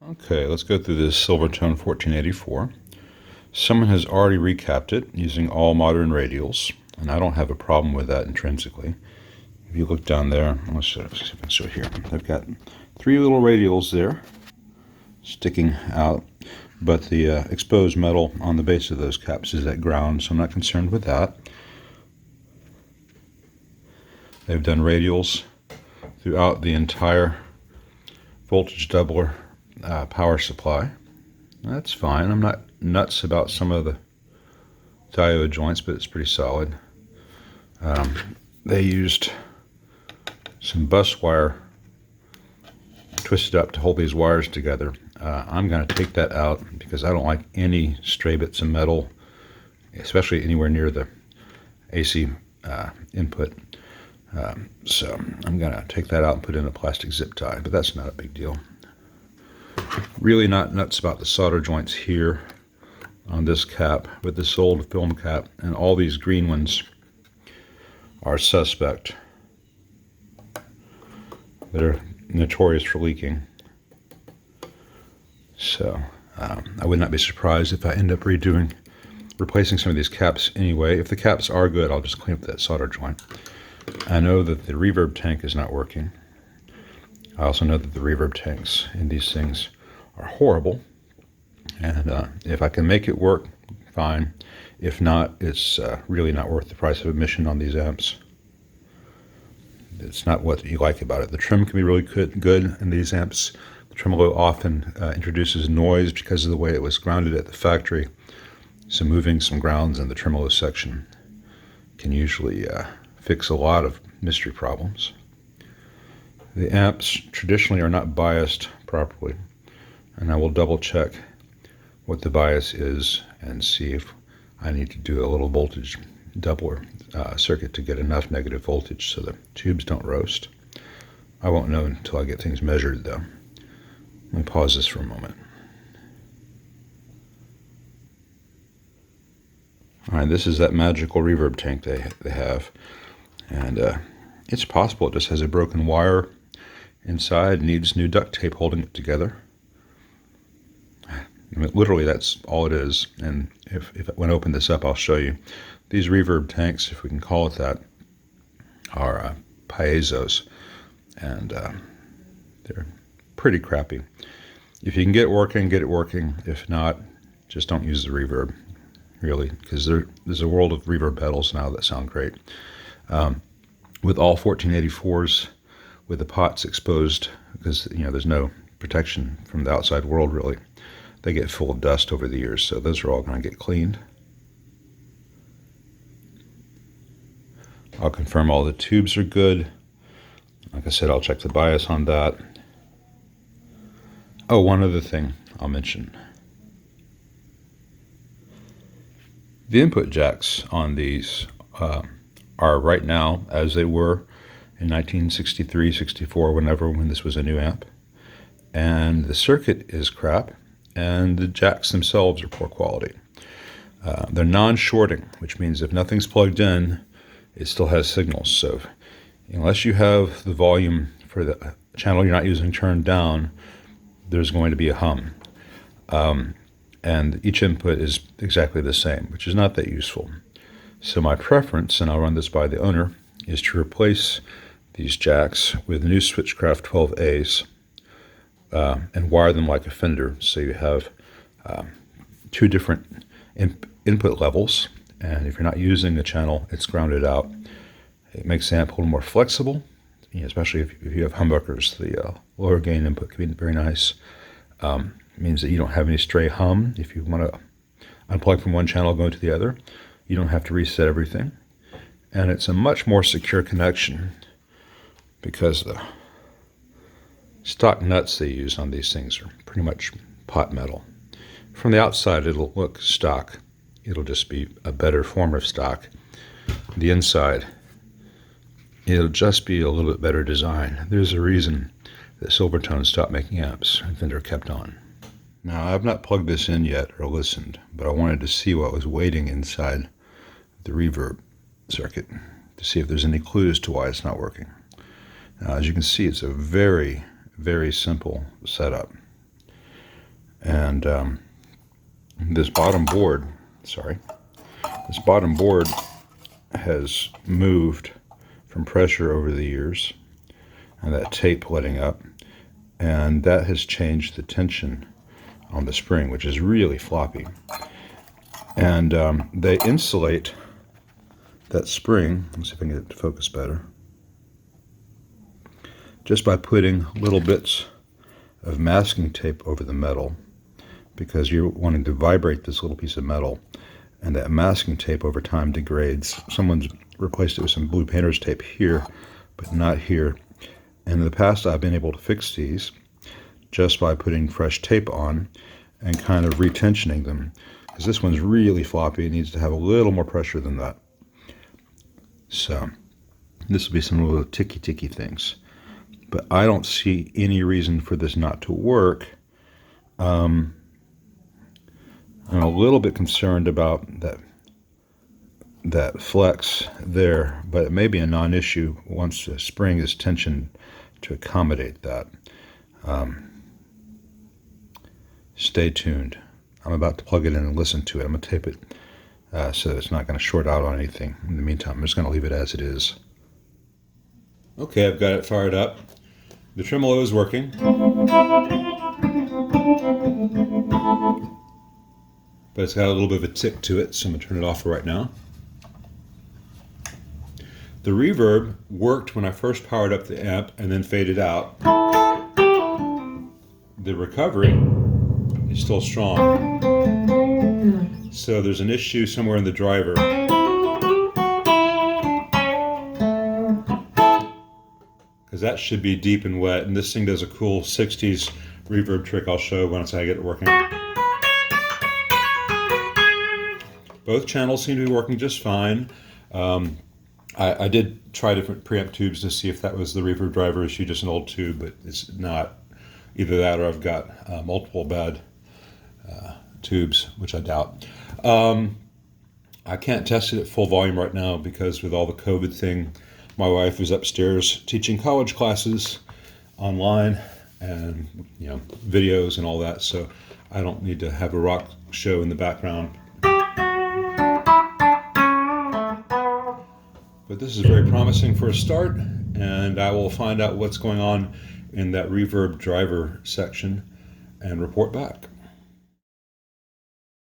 Okay, let's go through this Silvertone 1484. Someone has already recapped it using all modern radials, and I don't have a problem with that intrinsically. If you look down there, let's see if I can show here. They've got three little radials there sticking out, but the exposed metal on the base of those caps is at ground, so I'm not concerned with that. They've done radials throughout the entire voltage doubler power supply. That's fine. I'm not nuts about some of the diode joints, but it's pretty solid. They used some bus wire twisted up to hold these wires together. I'm going to take that out because I don't like any stray bits of metal, especially anywhere near the AC input. So I'm going to take that out and put in a plastic zip tie, but that's not a big deal. Really not nuts about the solder joints here on this cap, but this old film cap and all these green ones are suspect. They're notorious for leaking. So I would not be surprised if I end up replacing some of these caps anyway. If the caps are good, I'll just clean up that solder joint. I know that the reverb tank is not working. I also know that the reverb tanks in these things are horrible. And if I can make it work, fine. If not, it's really not worth the price of admission on these amps. It's not what you like about it. The trim can be really good in these amps. The tremolo often introduces noise because of the way it was grounded at the factory. So moving some grounds in the tremolo section can usually fix a lot of mystery problems. The amps traditionally are not biased properly, and I will double check what the bias is and see if I need to do a little voltage doubler circuit to get enough negative voltage so the tubes don't roast. I won't know until I get things measured though. Let me pause this for a moment. Alright, this is that magical reverb tank they have, and it's possible it just has a broken wire inside, needs new duct tape holding it together. I mean, literally that's all it is, and when I open this up I'll show you. These reverb tanks, if we can call it that, are piezos, and they're pretty crappy. If you can get it working, get it working. If not, just don't use the reverb, really, because there's a world of reverb pedals now that sound great. With all 1484s, with the pots exposed, because there's no protection from the outside world really, they get full of dust over the years, so those are all going to get cleaned. I'll confirm all the tubes are good. Like I said, I'll check the bias on that. Oh, one other thing I'll mention. The input jacks on these are right now as they were in 1963, 64, when this was a new amp. And the circuit is crap, and the jacks themselves are poor quality. They're non-shorting, which means if nothing's plugged in, it still has signals. So unless you have the volume for the channel you're not using turned down, there's going to be a hum. And each input is exactly the same, which is not that useful. So my preference, and I'll run this by the owner, is to replace these jacks with new Switchcraft 12As and wire them like a Fender. So you have two different input levels, and if you're not using the channel, it's grounded out. It makes the amp a little more flexible, especially if you have humbuckers. The lower gain input can be very nice. It means that you don't have any stray hum. If you want to unplug from one channel, go to the other, you don't have to reset everything. And it's a much more secure connection because the stock nuts they use on these things are pretty much pot metal. From the outside, it'll look stock. It'll just be a better form of stock. The inside, it'll just be a little bit better design. There's a reason that Silvertone stopped making amps and Fender kept on. Now, I've not plugged this in yet or listened, but I wanted to see what was waiting inside the reverb circuit to see if there's any clues to why it's not working. Now, as you can see, it's a very, very simple setup. And this bottom board, this bottom board has moved from pressure over the years, and that tape letting up, and that has changed the tension on the spring, which is really floppy. And they insulate that spring, let's see if I can get it to focus better, just by putting little bits of masking tape over the metal, because you're wanting to vibrate this little piece of metal, and that masking tape over time degrades. Someone's replaced it with some blue painter's tape here, but not here. And in the past, I've been able to fix these just by putting fresh tape on and kind of retensioning them, because this one's really floppy. It needs to have a little more pressure than that. So this will be some little ticky things, but I don't see any reason for this not to work. I'm a little bit concerned about that flex there, but it may be a non-issue once the spring is tensioned to accommodate that. Stay tuned. I'm about to plug it in and listen to it. I'm going to tape it so that it's not going to short out on anything. In the meantime, I'm just going to leave it as it is. Okay, I've got it fired up. The tremolo is working. But it's got a little bit of a tick to it, so I'm going to turn it off for right now. The reverb worked when I first powered up the amp and then faded out. The recovery is still strong. So there's an issue somewhere in the driver. Because that should be deep and wet, and this thing does a cool 60s reverb trick I'll show once I get it working. Both channels seem to be working just fine. I did try different preamp tubes to see if that was the reverb driver issue, just an old tube, but it's not. Either that or I've got multiple bad tubes, which I doubt. I can't test it at full volume right now because with all the COVID thing, my wife is upstairs teaching college classes online and videos and all that, so I don't need to have a rock show in the background. But this is very promising for a start, and I will find out what's going on in that reverb driver section and report back.